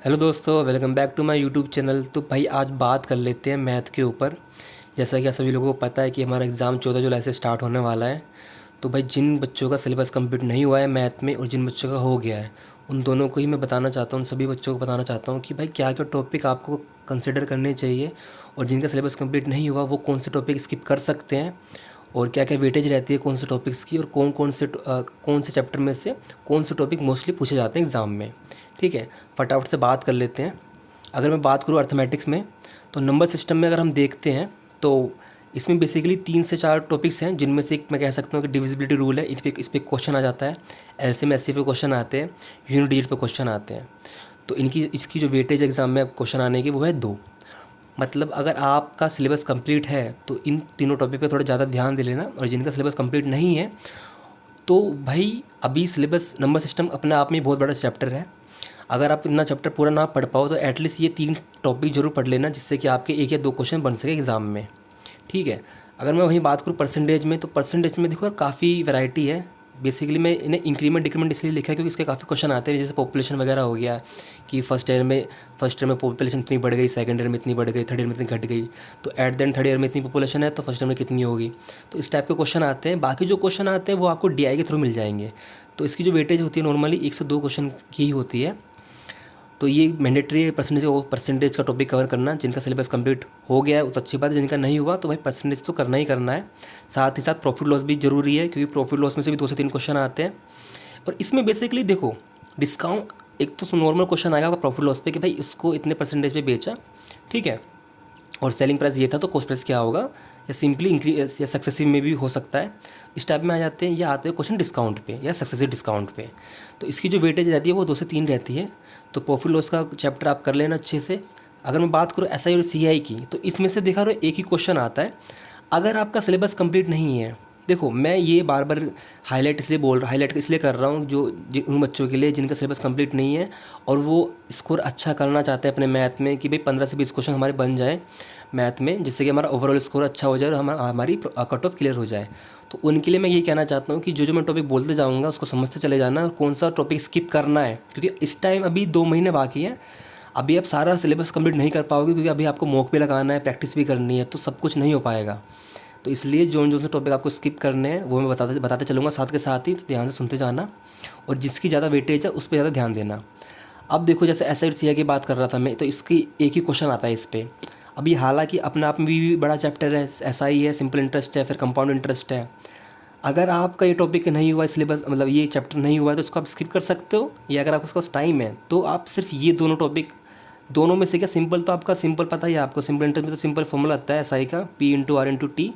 Hello दोस्तों, welcome back to my YouTube channel. तो भाई आज बात कर लेते हैं मैथ के ऊपर। जैसा कि आप सभी लोगों को पता है कि हमारा एग्ज़ाम 14 जुलाई से स्टार्ट होने वाला है। तो भाई जिन बच्चों का सिलेबस कंप्लीट नहीं हुआ है मैथ में और जिन बच्चों का हो गया है, उन दोनों को ही मैं बताना चाहता हूँ, उन सभी बच्चों को बताना चाहता हूँ कि भाई क्या क्या टॉपिक आपको कंसिडर करने चाहिए और जिनका सिलेबस कंप्लीट नहीं हुआ वो कौन से टॉपिक स्किप कर सकते हैं और क्या क्या वेटेज रहती है कौन से टॉपिक्स की और कौन से चैप्टर में से कौन से टॉपिक मोस्टली पूछे जाते हैं एग्ज़ाम में। ठीक है, फटाफट से बात कर लेते हैं। अगर मैं बात करूँ अर्थमेटिक्स में, तो नंबर सिस्टम में अगर हम देखते हैं तो इसमें बेसिकली 3 से 4 टॉपिक्स हैं, जिनमें से एक मैं कह सकता हूँ कि डिविजिबिलिटी रूल है। इस पे क्वेश्चन आ जाता है, एलसीएम एचसीएफ पे क्वेश्चन आते हैं, यूनिट डिजिट पे क्वेश्चन आते हैं। तो इसकी जो वेटेज एग्ज़ाम में क्वेश्चन आने की वो है 2। मतलब अगर आपका सिलेबस कंप्लीट है तो इन तीनों टॉपिक पे थोड़ा ज़्यादा ध्यान दे लेना, और जिनका सिलेबस कंप्लीट नहीं है तो भाई अभी सिलेबस नंबर सिस्टम अपने आप में बहुत बड़ा चैप्टर है। अगर आप इतना चैप्टर पूरा ना पढ़ पाओ तो एटलीस्ट ये 3 टॉपिक जरूर पढ़ लेना, जिससे कि आपके 1 या 2 क्वेश्चन बन सके एग्ज़ाम में। ठीक है। अगर मैं वहीं बात करूँ परसेंटेज में, तो परसेंटेज में देखो काफ़ी वैरायटी है। बेसिकली मैं इन्हें इंक्रीमेंट डिक्रीमेंट इसलिए लिखा है क्योंकि इसके काफ़ी क्वेश्चन आते हैं, जैसे पॉपुलेशन वगैरह हो गया कि फर्स्ट ईयर में पॉपुलेशन इतनी बढ़ गई, सेकंड ईयर में इतनी बढ़ गई, थर्ड ईयर में इतनी घट गई, तो at the end third year में इतनी पॉपुलेशन है तो फर्स्ट ईयर में कितनी होगी। तो इस टाइप के क्वेश्चन आते हैं। बाकी जो क्वेश्चन आते हैं वो आपको डीआई के थ्रू मिल जाएंगे। तो इसकी जो वेटेज होती है नॉर्मली 1 से 2 क्वेश्चन की ही होती है। तो ये मैंडेटरी है परसेंटेज का टॉपिक कवर करना। जिनका सिलेबस कंप्लीट हो गया है वो तो अच्छी बात है, जिनका नहीं हुआ तो भाई परसेंटेज तो करना ही करना है। साथ ही साथ प्रॉफिट लॉस भी ज़रूरी है, क्योंकि प्रॉफिट लॉस में से भी 2 से 3 क्वेश्चन आते हैं। और इसमें बेसिकली देखो डिस्काउंट, एक तो नॉर्मल क्वेश्चन आएगा प्रॉफिट लॉस पे कि भाई इसको इतने परसेंटेज पे बेचा, ठीक है, और सेलिंग प्राइस ये था तो कॉस्ट प्राइस क्या होगा, या सिंपली इंक्रीज या सक्सेसिव में भी हो सकता है। इस टाइप में आ जाते हैं, या आते हैं क्वेश्चन डिस्काउंट पे या सक्सेसिव डिस्काउंट पे। तो इसकी जो वेटेज रहती है वो 2 से 3 रहती है। तो प्रॉफिट लॉस का चैप्टर आप कर लेना अच्छे से। अगर मैं बात करूँ एसआई और सीआई की, तो इसमें से देखा रहे एक ही क्वेश्चन आता है। अगर आपका सिलेबस कंप्लीट नहीं है, देखो मैं ये बार बार हाईलाइट इसलिए कर रहा हूँ उन बच्चों के लिए जिनका सिलेबस कंप्लीट नहीं है और वो स्कोर अच्छा करना चाहते हैं अपने मैथ में, कि भाई 15 से 20 क्वेश्चन हमारे बन जाए मैथ में, जिससे कि हमारा ओवरऑल स्कोर अच्छा हो जाए और हमारी कट ऑफ क्लियर हो जाए। तो उनके लिए मैं ये कहना चाहता हूँ कि जो जो मैं टॉपिक बोलते जाऊँगा उसको समझते चले जाना और कौन सा टॉपिक स्किप करना है, क्योंकि इस टाइम अभी 2 महीने बाकी है। अभी आप सारा सिलेबस कंप्लीट नहीं कर पाओगे, क्योंकि अभी आपको मॉक भी लगाना है, प्रैक्टिस भी करनी है, तो सब कुछ नहीं हो पाएगा। तो इसलिए जो से टॉपिक आपको स्किप करने हैं वो मैं बताते बताते चलूँगा साथ के साथ ही, तो ध्यान से सुनते जाना और जिसकी ज़्यादा वेटेज है उस पर ज़्यादा ध्यान देना। अब देखो जैसे एस आई सी आई की बात कर रहा था मैं, तो इसकी एक ही क्वेश्चन आता है इस पर। अभी हालांकि अपने आप में भी बड़ा चैप्टर है, एस आई है, सिंपल इंटरेस्ट है, फिर कंपाउंड इंटरेस्ट है। अगर आपका ये टॉपिक नहीं हुआ, सिलेबस मतलब ये चैप्टर नहीं हुआ है, तो उसको आप स्किप कर सकते हो, या अगर आपके पास टाइम है तो आप सिर्फ ये दोनों टॉपिक, दोनों में से क्या, सिंपल तो आपका सिंपल पता ही है आपको, सिंपल इंटरेस्ट में तो सिंपल फॉर्मूला आता है एसआई का, P/R/T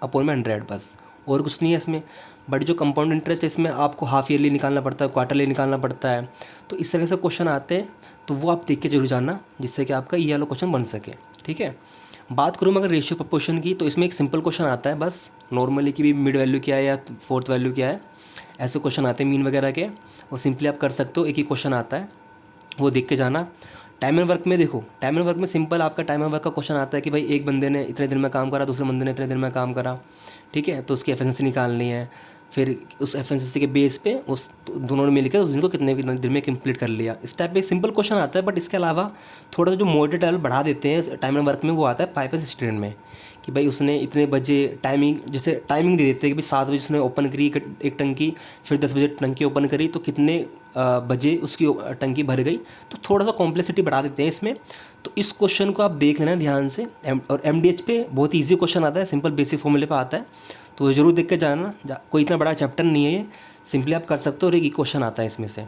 अपॉन में 100, बस और कुछ नहीं है इसमें। बट जो कंपाउंड इंटरेस्ट है इसमें आपको हाफ ईयरली निकालना पड़ता है, क्वार्टरली निकालना पड़ता है। तो इस तरह से क्वेश्चन आते हैं, तो वो आप देख के जरूर जाना, जिससे कि आपका ये वाला क्वेश्चन बन सके। ठीक है। बात करूँ मैं अगर रेशियो प्रपोर्शन की, तो इसमें एक सिंपल क्वेश्चन आता है बस नॉर्मली कि भी मिड वैल्यू क्या है या फोर्थ वैल्यू क्या है, ऐसे क्वेश्चन आते हैं मीन वगैरह के। वो सिंपली आप कर सकते हो, एक ही क्वेश्चन आता है, वो देख के जाना। टाइम एंड वर्क में देखो, टाइम एंड वर्क में सिंपल आपका टाइम एंड वर्क का क्वेश्चन आता है कि भाई एक बंदे ने इतने दिन में काम करा, दूसरे बंदे ने इतने दिन में काम करा, ठीक है, तो उसकी एफिशिएंसी निकालनी है। फिर उस एफिशिएंसी के बेस पे उस दोनों ने मिलकर उस दिन को कितने दिन में कंप्लीट कर लिया। इस टाइप पे सिंपल क्वेश्चन आता है। बट इसके अलावा थोड़ा सा जो मॉडरेट लेवल बढ़ा देते हैं टाइम एंड वर्क में, वो आता है पाइप एंड सिस्टम में, कि भाई उसने इतने बजे टाइमिंग, जैसे टाइमिंग दे देते हैं कि भाई 7 बजे उसने ओपन करी एक टंकी, फिर 10 बजे टंकी ओपन करी, तो कितने बजे उसकी टंकी भर गई। तो थोड़ा सा कॉम्प्लेक्सिटी बढ़ा देते हैं इसमें। तो इस क्वेश्चन को आप देख लेना ध्यान से। और एमडीएच पे बहुत ईजी क्वेश्चन आता है, सिंपल बेसिक फॉर्मूले पे आता है, तो वो ज़रूर देख के जाना। कोई इतना बड़ा चैप्टर नहीं है ये, सिंपली आप कर सकते हो और एक क्वेश्चन आता है इसमें से।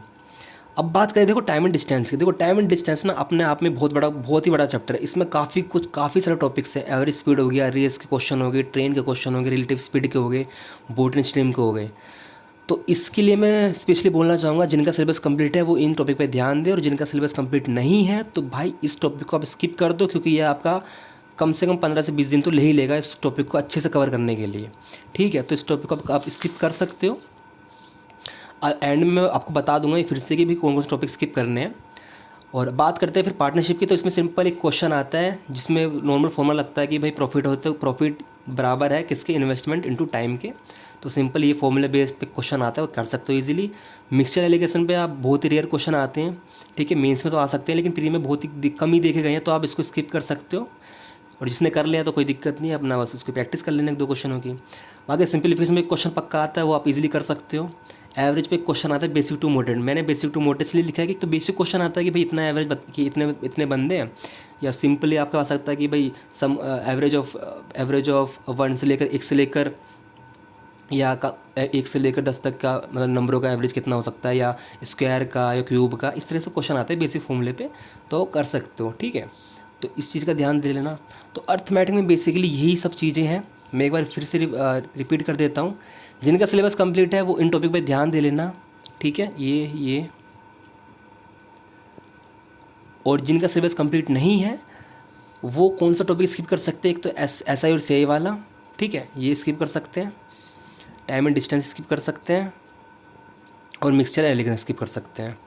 अब बात करें देखो टाइम एंड डिस्टेंस की। देखो टाइम एंड डिस्टेंस ना अपने आप में बहुत ही बड़ा चैप्टर है। इसमें काफ़ी सारे टॉपिक्स हैं। एवरेज स्पीड हो गया, रेस के क्वेश्चन हो गए, ट्रेन के क्वेश्चन हो गए, रिलेटिव स्पीड के हो गए, बोटिंग स्ट्रीम के हो गए। तो इसके लिए मैं स्पेशली बोलना चाहूँगा, जिनका सिलेबस कंप्लीट है वो इन टॉपिक पे ध्यान दे, और जिनका सिलेबस कंप्लीट नहीं है तो भाई इस टॉपिक को आप स्किप कर दो, क्योंकि ये आपका कम से कम 15 से 20 दिन तो ले ही लेगा इस टॉपिक को अच्छे से कवर करने के लिए। ठीक है, तो इस टॉपिक को आप स्किप कर सकते हो। एंड में मैं आपको बता दूंगा फिर से कि भी कौन कौन से टॉपिक स्किप करने हैं। और बात करते हैं फिर पार्टनरशिप की, तो इसमें सिंपल एक क्वेश्चन आता है जिसमें नॉर्मल फॉर्मूला लगता है कि भाई प्रॉफिट होता है, प्रॉफिट बराबर है किसके, इन्वेस्टमेंट इनटू टाइम के। तो सिंपल ये फॉर्मूला बेस्ड पे क्वेश्चन आता है, वो कर सकते हो इजीली। मिक्सचर एलिगेशन पे आप बहुत ही रेयर क्वेश्चन आते हैं, ठीक है, मेंस में तो आ सकते हैं लेकिन प्री में बहुत ही कम ही देखे गए हैं, तो आप इसको स्किप कर सकते हो। और जिसने कर लिया तो कोई दिक्कत नहीं है, अपना बस उसकी प्रैक्टिस कर लेना एक दो क्वेश्चनों की। बाकी सिंपलीफिकेशन में एक क्वेश्चन पक्का आता है, वो आप इजीली कर सकते हो। एवरेज पे क्वेश्चन आता है बेसिक टू मोटेड, मैंने बेसिक टू मोटेड इसलिए लिखा है कि तो बेसिक क्वेश्चन आता है कि भाई इतना एवरेज कि इतने इतने बंदे हैं, या सिंपली आपका आ सकता है कि भाई सम एवरेज ऑफ 1 से लेकर 1 से लेकर या का 1 से लेकर 10 तक का मतलब नंबरों का एवरेज कितना हो सकता है, या स्क्वायर का या क्यूब का, इस तरह से क्वेश्चन आते हैं बेसिक फॉर्मूले पे, तो कर सकते हो, ठीक है। तो इस चीज़ का ध्यान दे लेना। तो अर्थमेटिक में बेसिकली यही सब चीज़ें हैं। मैं एक बार फिर से रिपीट कर देता हूँ, जिनका सिलेबस कंप्लीट है वो इन टॉपिक पे ध्यान दे लेना, ठीक है, ये। और जिनका सिलेबस कंप्लीट नहीं है वो कौन सा टॉपिक स्किप कर सकते हैं, एक तो एस आई और सी आई वाला, ठीक है, ये स्किप कर सकते हैं। टाइम एंड डिस्टेंस स्किप कर सकते हैं, और मिक्सचर एलिगेंस स्किप कर सकते हैं।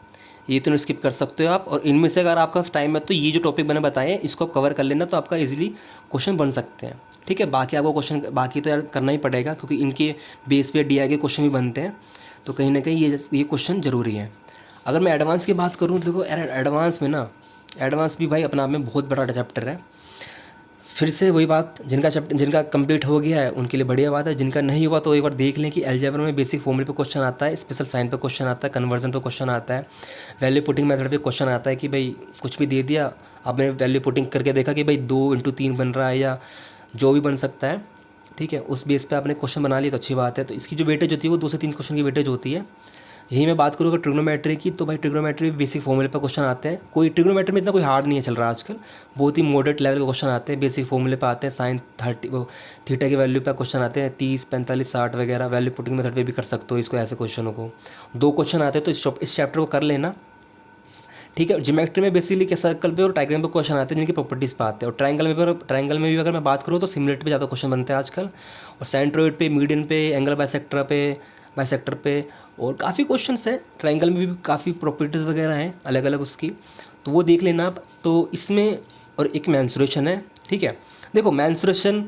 ये तो स्किप कर सकते हो आप। और इनमें से अगर आपका टाइम है तो ये जो टॉपिक मैंने बताए हैं इसको आप कवर कर लेना, तो आपका इजीली क्वेश्चन बन सकते हैं, ठीक है। बाकी आपको क्वेश्चन बाकी तो यार करना ही पड़ेगा, क्योंकि इनके बेस पे डी आई के क्वेश्चन भी बनते हैं, तो कहीं ना कहीं ये क्वेश्चन ज़रूरी है। अगर मैं एडवांस की बात करूँ, देखो एडवांस में ना, एडवांस भी भाई अपना आप में बहुत बड़ा चैप्टर है। फिर से वही बात, जिनका कंप्लीट हो गया है उनके लिए बढ़िया बात है, जिनका नहीं हुआ तो एक बार देख लें कि अलजेब्रा में बेसिक फॉर्मूले पे क्वेश्चन आता है, स्पेशल साइन पे क्वेश्चन आता है, कन्वर्जन पे क्वेश्चन आता है, वैल्यू पुटिंग मेथड पे क्वेश्चन आता है कि भाई कुछ भी दे दिया, आपने वैल्यू पुटिंग करके देखा कि भाई 2 × 3 बन रहा है या जो भी बन सकता है, ठीक है, उस बेस पे आपने क्वेश्चन बना लिया तो अच्छी बात है। तो इसकी जो वेटेज होती है वो 2 से 3 क्वेश्चन की वेटेज होती है। यही मैं बात करूँ अगर ट्रिग्नोमेट्री की, तो भाई ट्रिग्नोमेट्री में बेसिक फॉर्मूले पर क्वेश्चन आते हैं। कोई ट्रिग्नोमेट्री में इतना कोई हार्ड नहीं है चल रहा आजकल, बहुत ही मॉडरेट लेवल के क्वेश्चन आते हैं, बेसिक फॉर्मूले पर आते हैं। साइन 30 वो थीटा की वैल्यू पे क्वेश्चन आते हैं, 30 45 60 वगैरह, वैल्यू पुटिंग मेथड पे भी कर सकते हो इसको, ऐसे क्वेश्चनों को 2 क्वेश्चन आते हैं, तो इस चैप्टर को कर लेना, ठीक है। ज्योमेट्री में बेसिकली क्या सर्कल पे और ट्रायंगल पे क्वेश्चन आते हैं जिनकी प्रॉपर्टीज़ पे आते हैं, और ट्रायंगल में भी अगर मैं बात करूँ तो सिमिलरिटी पे ज़्यादा क्वेश्चन बनते हैं आजकल, और सेंट्रोइड पे, मीडियन पे, एंगल बाइसेक्टर पे और काफ़ी क्वेश्चंस हैं। ट्रायंगल में भी काफ़ी प्रॉपर्टीज़ वगैरह हैं अलग अलग उसकी, तो वो देख लेना आप। तो इसमें और एक मेंसुरेशन है, ठीक है। देखो मेंसुरेशन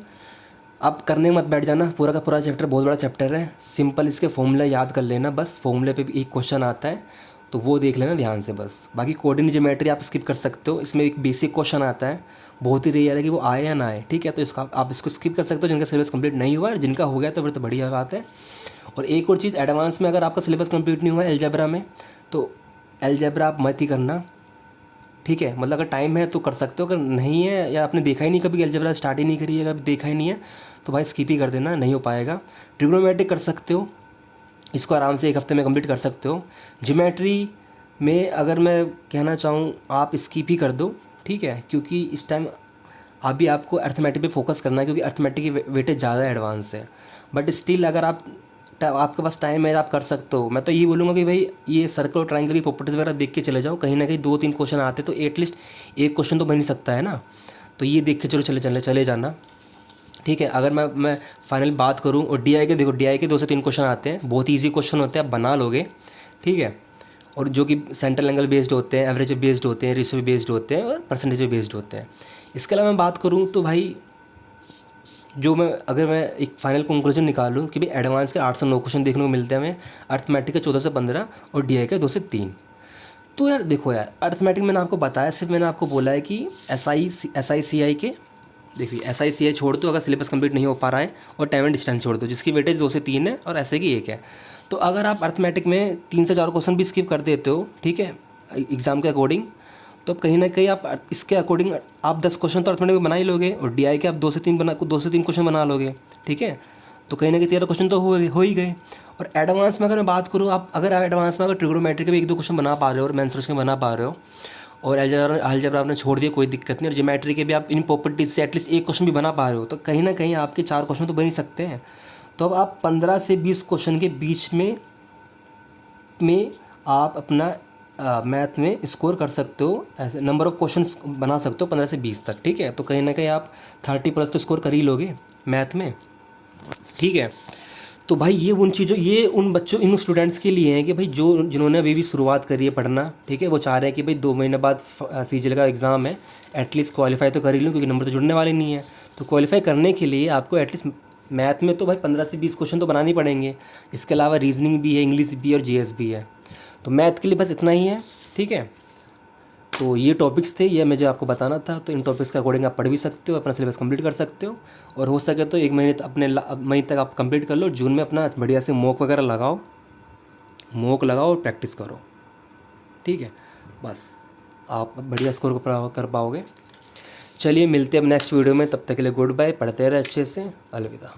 आप करने मत बैठ जाना, पूरा का पूरा चैप्टर बहुत बड़ा चैप्टर है, सिंपल इसके फॉर्मूला याद कर लेना बस। फॉर्मूले पे भी एक क्वेश्चन आता है तो वो देख लेना ध्यान से बस। बाकी कोऑर्डिनेट ज्योमेट्री आप स्किप कर सकते हो, इसमें एक बेसिक क्वेश्चन आता है, बहुत ही रेयर है कि वो आए या ना आए, ठीक है। तो इसका आप इसको स्किप कर सकते हो जिनका सिलेबस कंप्लीट नहीं हुआ है, जिनका हो गया तो फिर तो बढ़िया बात है। और एक और चीज़, एडवांस में अगर आपका सिलेबस कंप्लीट नहीं हुआ है अलजेब्रा में, तो अलजेब्रा आप मत ही करना, ठीक है। मतलब अगर टाइम है तो कर सकते हो, अगर नहीं है या आपने देखा ही नहीं कभी अलजेब्रा स्टार्ट ही नहीं करी है, अगर देखा ही नहीं है तो भाई स्किप ही कर देना, नहीं हो पाएगा। ट्रिग्नोमेट्री कर सकते हो, इसको आराम से 1 हफ्ते में कंप्लीट कर सकते हो। ज्योमेट्री में अगर मैं कहना चाहूँ आप स्किप ही कर दो, ठीक है, क्योंकि इस टाइम अभी आपको अर्थमेटिक पे फोकस करना है, क्योंकि अर्थमेटिक की वेटेज ज़्यादा एडवांस है। बट स्टिल अगर आपके पास टाइम है आप कर सकते हो। मैं तो ये बोलूँगा कि भाई ये सर्कल और ट्रायंगल की प्रॉपर्टीज़ वगैरह देख के चले जाओ, कहीं ना कहीं 2-3 क्वेश्चन आते तो एटलीस्ट एक क्वेश्चन तो बन ही सकता है ना, तो ये देख के चले जाना, ठीक है। अगर मैं फाइनल बात करूँ, और डीआई के देखो, डीआई के 2 से 3 क्वेश्चन आते हैं, बहुत ईजी क्वेश्चन होते हैं, आप बना लोगे, ठीक है। और जो कि सेंट्रल एंगल बेस्ड होते हैं, एवरेज बेस्ड होते हैं, रेशियो बेस्ड होते हैं, और परसेंटेज बेस्ड होते हैं। इसके अलावा मैं बात करूँ तो भाई अगर मैं एक फाइनल कंक्लूजन निकालूँ कि भाई एडवांस के 8 से 9 क्वेश्चन देखने को मिलते हैं हमें, अर्थमेटिक के 14 से 15 और डीआई के 2 से 3। तो यार देखो यार, अर्थमेटिक मैंने आपको बताया, सिर्फ मैंने आपको बोला है कि एस आई सी आई के, देखिए एस आई सी आई छोड़ दो अगर सिलेबस कंप्लीट नहीं हो पा रहा है, और टाइम एंड डिस्टेंस छोड़ दो जिसकी वेटेज 2 से 3 है और ऐसे की 1 है। तो अगर आप अर्थमेटिक में 3 से 4 क्वेश्चन भी स्किप कर देते हो, ठीक है, एग्जाम के अकॉर्डिंग, तो कहीं ना कहीं आप इसके अकॉर्डिंग आप 10 क्वेश्चन तो अर्थमेटिक में बना ही लोगे, और डीआई के आप 2 से 3 क्वेश्चन बना लोगे, ठीक है। तो कहीं ना कहीं 13 क्वेश्चन तो हो ही गए। और एडवांस में अगर मैं बात करूँ, आप अगर एडवांस में अगर ट्रिग्नोमेट्री के भी 1-2 क्वेश्चन बना पा रहे हो और मेंसुरेशन के बना पा रहे हो, और अलजेब्रा आपने छोड़ दिया कोई दिक्कत नहीं, और ज्योमेट्री के भी आप इन प्रॉपर्टीज से एटलीस्ट 1 क्वेश्चन भी बना पा रहे हो, तो कहीं ना कहीं आपके 4 क्वेश्चन तो बन ही सकते हैं। तो अब आप 15 से 20 क्वेश्चन के बीच में आप अपना मैथ में स्कोर कर सकते हो, ऐसे नंबर ऑफ़ क्वेश्चंस बना सकते हो 15 से 20 तक, ठीक है। तो कहीं ना कहीं आप 30+ तो स्कोर कर ही लोगे मैथ में, ठीक है। तो भाई ये उन बच्चों इन स्टूडेंट्स के लिए हैं कि भाई जो जिन्होंने अभी भी शुरुआत करी है पढ़ना, ठीक है, वो चाह रहे हैं कि भाई 2 महीने बाद सीजीएल का एग्ज़ाम है, एटलीस्ट क्वालिफाई तो कर ही लूँ क्योंकि नंबर तो जुड़ने वाले नहीं है। तो क्वालिफाई करने के लिए आपको एटलीस्ट मैथ में तो भाई 15 से 20 क्वेश्चन तो बनाने ही पड़ेंगे। इसके अलावा रीजनिंग भी है, इंग्लिश भी है और जीएस भी है। तो मैथ के लिए बस इतना ही है, ठीक है। तो ये टॉपिक्स थे, ये मुझे आपको बताना था। तो इन टॉपिक्स के अकॉर्डिंग आप पढ़ भी सकते हो, अपना सिलेबस कंप्लीट कर सकते हो, और हो सके तो 1 महीने अपने मई तक आप कंप्लीट कर लो। जून में अपना बढ़िया से मॉक वगैरह लगाओ, मॉक लगाओ और प्रैक्टिस करो, ठीक है। बस आप बढ़िया स्कोर कर पाओगे। चलिए मिलते हैं अब नेक्स्ट वीडियो में, तब तक के लिए गुड बाय, पढ़ते रहे अच्छे से, अलविदा।